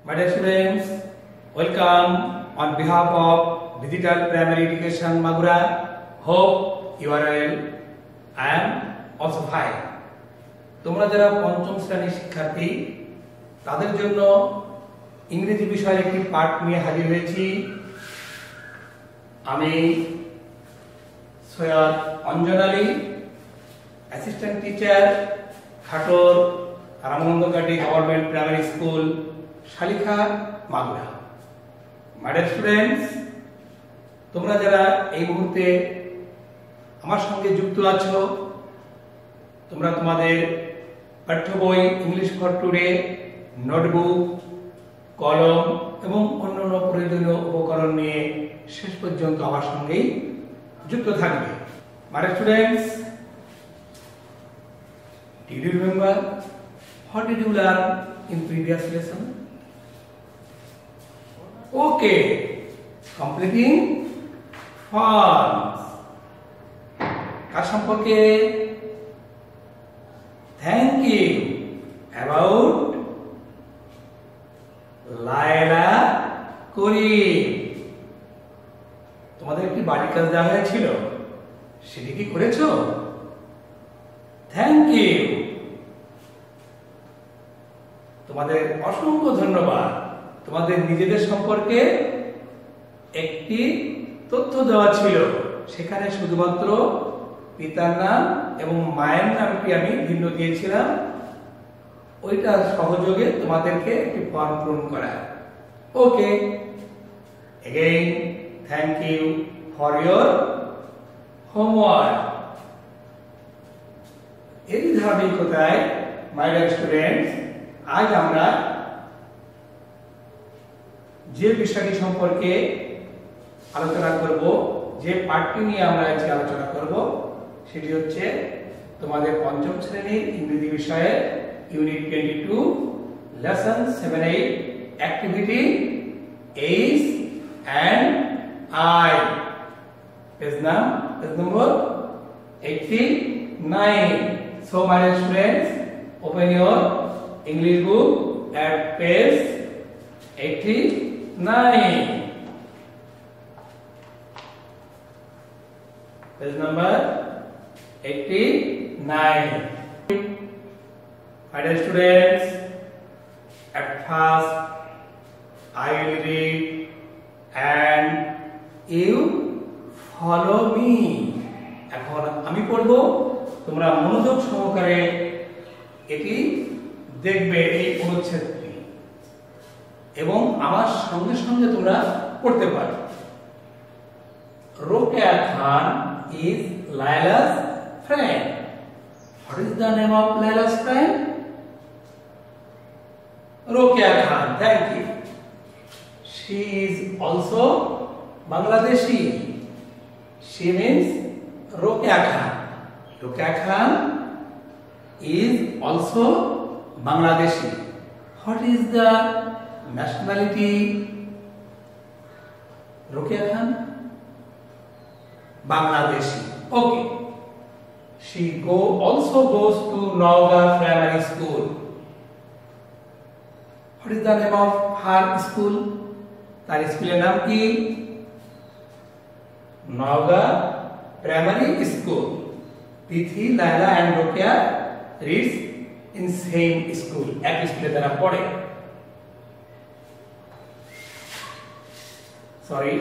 My dear students, welcome on behalf of Digital Primary Education Magura. Hope you are well. I am also fine. তোমরা যারা পঞ্চম শ্রেণীর শিক্ষার্থী তাদের জন্য ইংরেজি বিষয়ের একটি পাঠ নিয়ে হাজির হয়েছি। আমি Syed Anjan Ali, assistant teacher, Khator Ramanandakati government primary school, Shalikha, Magura. My dear students, তোমরা যারা এই মুহূর্তে আমার সঙ্গে যুক্ত আছো, তোমরা তোমাদের পাঠ্য বই ইংলিশ ফর টুডে, নোটবুক, কলম এবং অন্যান্য প্রয়োজনীয় উপকরণ নিয়ে শেষ পর্যন্ত আমার সঙ্গেই যুক্ত থাকবে। মাই dear students, did you remember what did you learn in previous lesson? Okay, completing forms. কার সম্পর্কে? Thank you. About লায়লা করিম। তোমাদের একটি বাড়ির কাজ দেওয়া হয়েছিল, সেটি কি করেছো? Thank you. তোমাদের অসংখ্য ধন্যবাদ। তোমাদের নিজেদের সম্পর্কে একটি তথ্য দেওয়া ছিল, সেখানে শুধুমাত্র পিতার নাম এবং মায়ের নামটি আমি ভিন্ন দিয়েছিলাম। ওইটা সহযোগে তোমাদেরকে একটি ফর্ম পূরণ করা। Okay, again thank you for your homework. এই ধারাবাহিকতায় মাই ডিয়ার স্টুডেন্টস, আজ আমরা যে বিষয়টি সম্পর্কে আলোচনা করব, যে পাঠটি নিয়ে আমরা আজকে আলোচনা করব, সেটি হচ্ছে তোমাদের পঞ্চম শ্রেণীর ইংরেজি বিষয়ে unit 22 lesson 7-8 activity age and I. Page number 89। So my dear students, open your English book at page 89. Page number 89. My dear students, at first I will read and you follow me. এখন আমি পড়ব, তোমরা মনোযোগ সহকারে এটি দেখবে, এই অনুচ্ছেদটি, এবং আমার সঙ্গে সঙ্গে তোমরা পড়তে পারো। রোকেয়া খান is Layla's friend. What is the name of Layla's friend? Rokeya Khan. Thank you. She is also Bangladeshi. She means Rokeya Khan. Rokeya Khan is also Bangladeshi. What is the nationality? Rokeya Khan? Bangladeshi. Okay. She also goes to Nauga Primary School. What is the name of her school? তার স্কুলের নাম কি? Nauga Primary School. Tithi, Layla and Rokeya reads in same school. এক স্কুলে তারা পড়ে। Sorry.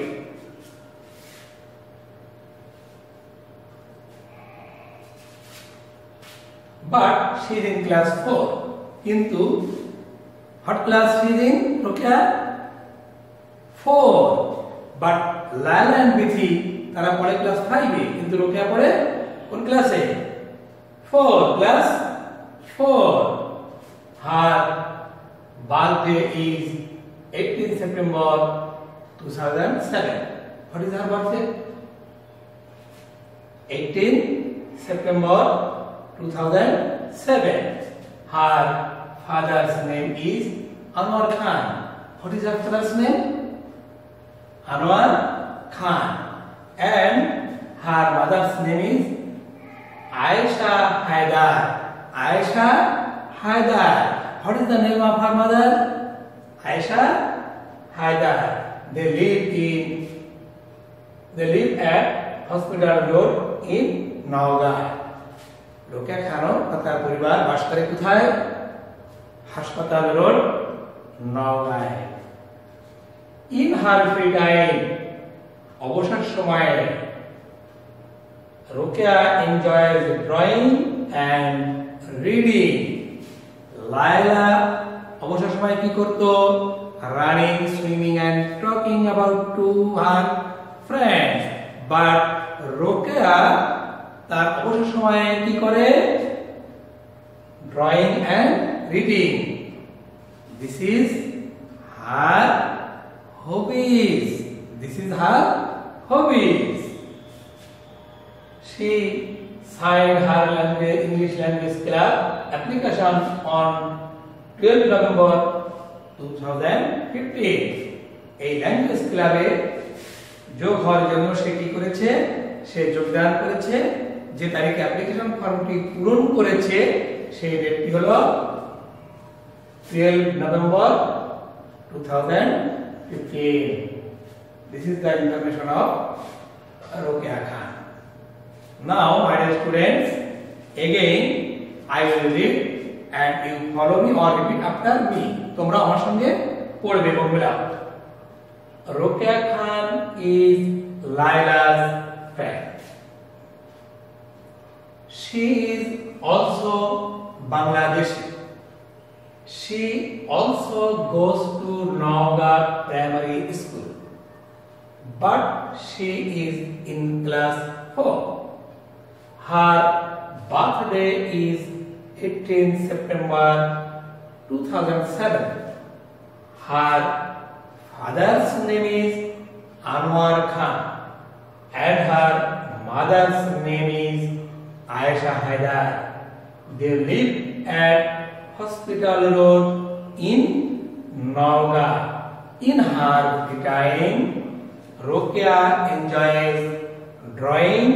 But she is in class 4. কিন্তু what class she is in? Rokeya 4. But Layla and Bithi তারা পড়ে ক্লাস 5 এ, কিন্তু Rokeya পড়ে কোন ক্লাসে? 4, class 4. Her birthday is 18 September 2007. What is her birthday? 18 September 2007. Her father's name is Anwar Khan. What is her father's name? Anwar Khan. And her mother's name is Aisha Haidar. Aisha Haidar. What is the name of her mother? Aisha Haidar. They live at Hospital Road in Nawgai. Rokeya Khanam তার পরিবার বাস করে কোথায়? হাসপাতাল road, নওগাঁয়। In her free time, অবসর সময়ে, Rokeya enjoys drawing and reading. Laila অবসর সময়ে কি করত? Running, swimming and talking about to her friends. But Rokeya তার অবসর সময়ে কি করে? Drawing and reading. This is her hobbies. This is her hobbies. She signed her English language club application on 12 November 2015. এই ল্যাঙ্গুয়েজ ক্লাবে যোগ হওয়ার জন্য সে কি করেছে? সে যোগদান করেছে। যে তারিখে অ্যাপ্লিকেশন ফর্মটি পূরণ করেছে সেই ডেটটি হলো 12 November 2015. This is the information of Rokeya Khan. Now, my dear students, again I will read and you follow me or repeat after me. তোমরা আমার সঙ্গে পড়বে বন্ধুরা। Rokeya Khan is Layla's friend. She is also Bangladeshi. She also goes to Nawgai Primary School, but she is in class 4. Her birthday is 18 September 2007. Her father's name is Anwar Khan and her mother's name is Aisha Haidar. They live at Hospital Road in Nawgai. In her free time, Rokeya enjoys drawing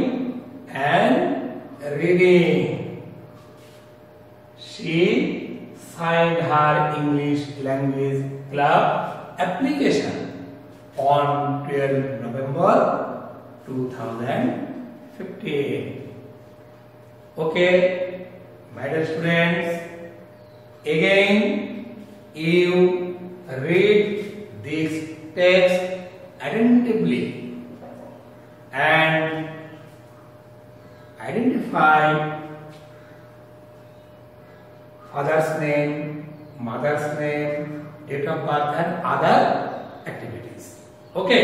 and reading. She signed her English language club application on 12 November 2015. Okay, my dear students, again you read this text attentively and identify father's name, mother's name, date of birth and other activities. Okay,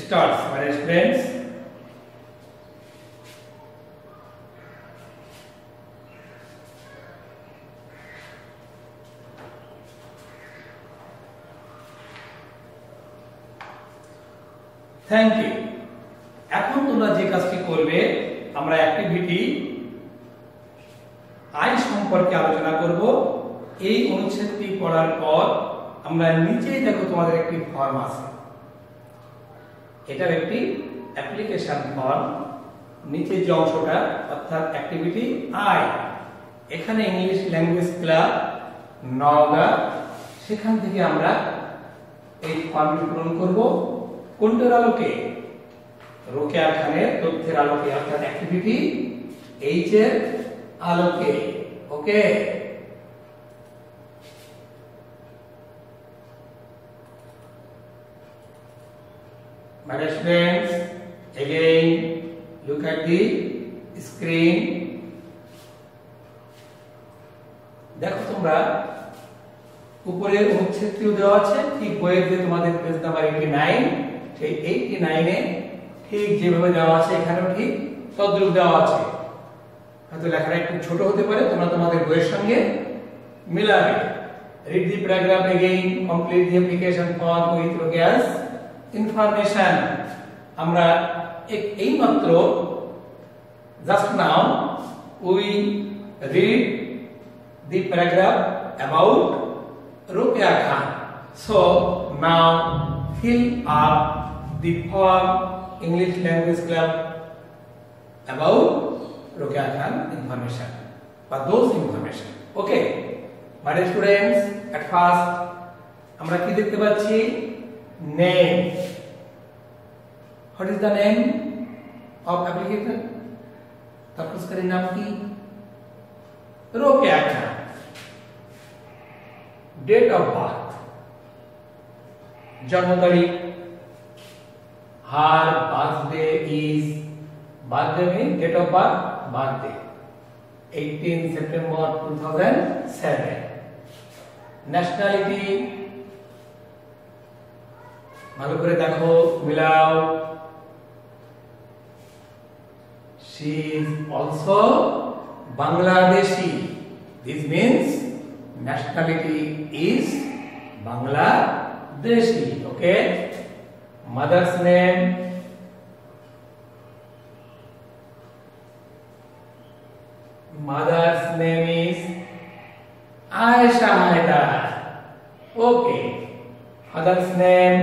starts, my dear students. Thank you. এখন তোমরা যে কাজটি করবে, আমরা activity I সম্পর্কে আলোচনা করব। এই অনুচ্ছেদটি পড়ার পর আমরা নিচেই দেখো তোমাদের একটি ফর্ম আছে, এটার একটি অ্যাপ্লিকেশন ফর্ম। নিচে যে অংশটা অর্থাৎ অ্যাক্টিভিটি আই, এখানে ইংলিশ ল্যাঙ্গুয়েজ ক্লাব নওগাঁ, সেখান থেকে আমরা এই ফর্মটি পূরণ করব। কোনটার আলোকে? রোকেয়া খানের তথ্যের আলোকে, অর্থাৎ অ্যাক্টিভিটি এইচ এর আলোকে। ওকে, my dear students, again look at the screen. দেখো তোমরা উপরের অনুচ্ছেদটিও দেওয়া আছে, ঠিক বইয়ের যে তোমাদের পেজ নাম্বার 89, সেই 89 এ ঠিক যেভাবে দেওয়া আছে এখানেও ঠিক তদ্রূপ দেওয়া আছে। হয়তো লেখাটা একটু ছোট হতে পারে, তোমরা তোমাদের বইয়ের সঙ্গে মিলাবে। Read the paragraph again, complete the application form with Rokeya's information. আমরা এই মাত্র just now we read the paragraph about Rokeya Khan. So now fill up the form English Language Club about Rokeya Khan information, but those information. Okay, My dear students, at first আমরা কি দেখতে পাচ্ছি? Name. What is the name of application? তপস্কারীর নাম কি? রোকেয়া খান। Date of birth. জন্ম তারিখ। Her birthday is, birthday means date of birth, birthday 18 September 2007. Nationality, ভালো করে দেখো, মিলাও। She is also Bangladeshi. This means nationality is Bangladeshi. Okay. Mother's name, mother's name is Aisha Haidar. Okay. Father's name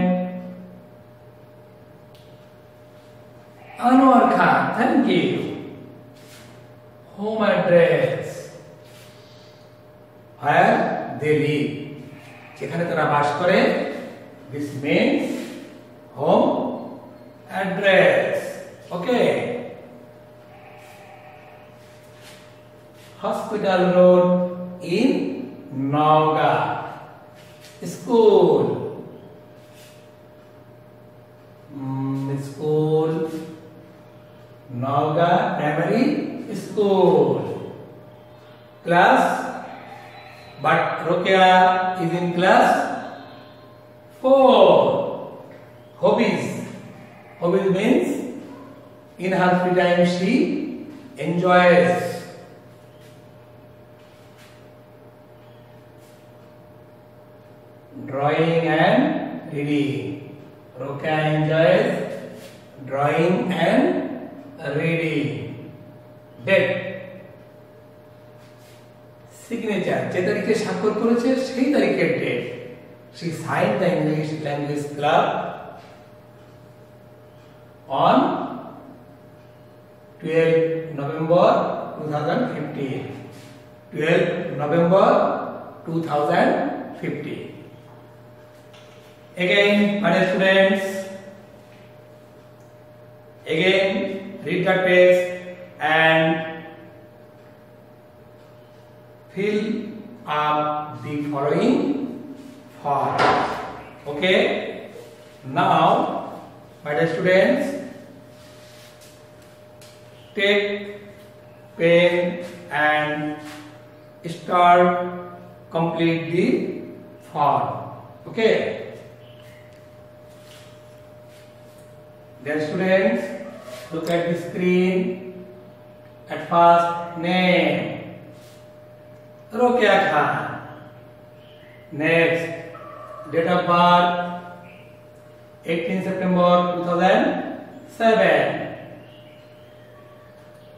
Anwar Khan. Thank you. Home address, where they live, যেখানে তারা বাস করে। This means home address. Okay. Hospital road in Nauga. School, school Nauga Primary School. Class, but Rokia is in class 4. Hobbies, hobbies means in her free time she enjoys drawing and reading. Rokia enjoys drawing and reading. Date, signature, যে তারিখে স্বাক্ষর করেছে সেই তারিখের date. She signed the English Language Club on 12 November 2015. 12 November 2015. Again, my dear students, again read the text and fill up the following form. Okay. Now, my dear students, take pen and start complete the form. Okay. Dear students, look at the screen. At first, name Rokia Khan. Next, date of birth 18 September 2007.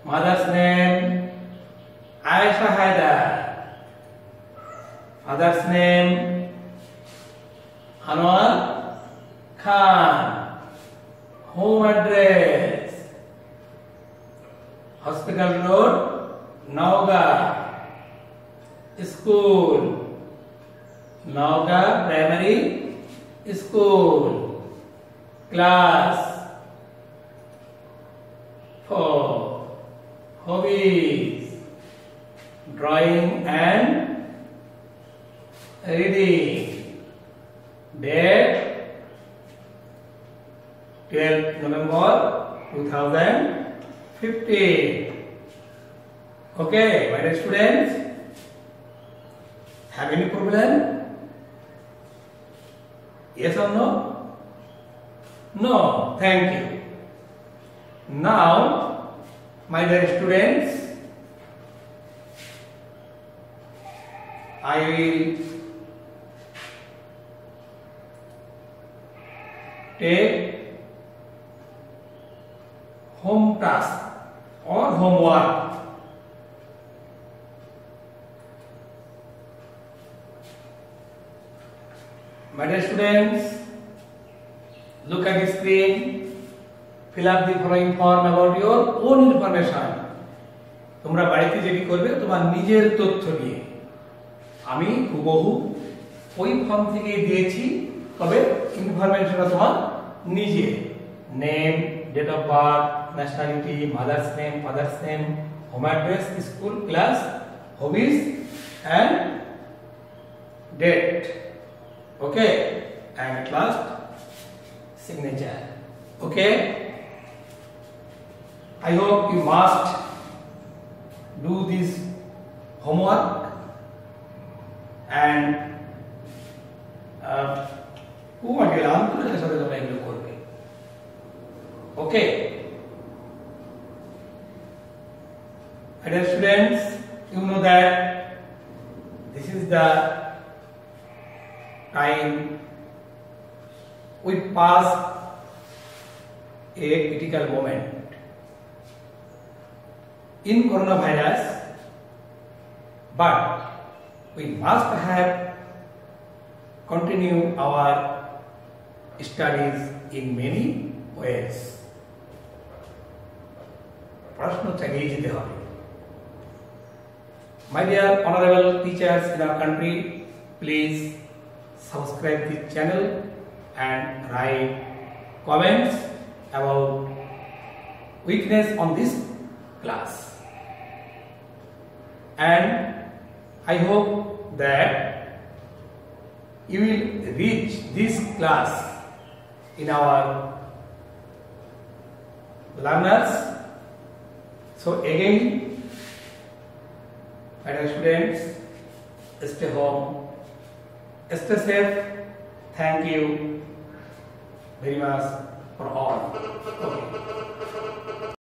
Mother's name Aisha Haidar. Father's name Anwar Khan. Home address, Hospital Road, Nauga. School, Nauga Primary School. Class 4. Hobbies, drawing and reading. Date 12 November 2015. Okay, my dear students, have any problem? Yes or no? No, thank you. Now, my dear students, I will take home task or homework. My dear students, look at the screen. Fill up the following form about your own information. তোমরা বাড়িতে যেটি করবে তোমার নিজের তথ্য দিয়ে। আমি হুবহু ওই ফর্ম থেকে দিয়েছি, তবে ইনফরমেশনটা তোমার নিজে, name, date of birth, nationality, mother's name, father's name, home address, school, class, hobbies and date. Okay, and at last signature. Okay, I hope you must do this homework and okay. Dear students, you know that this is the time we pass a critical moment in coronavirus, but we must have continue our studies in many ways. प्रश्न चाहिए जीते हैं. My dear honorable teachers in our country, please subscribe this channel and write comments about weakness on this class. And I hope that you will reach this class in our learners. So again, my dear students, stay home, stay safe. Thank you very much for all. Okay.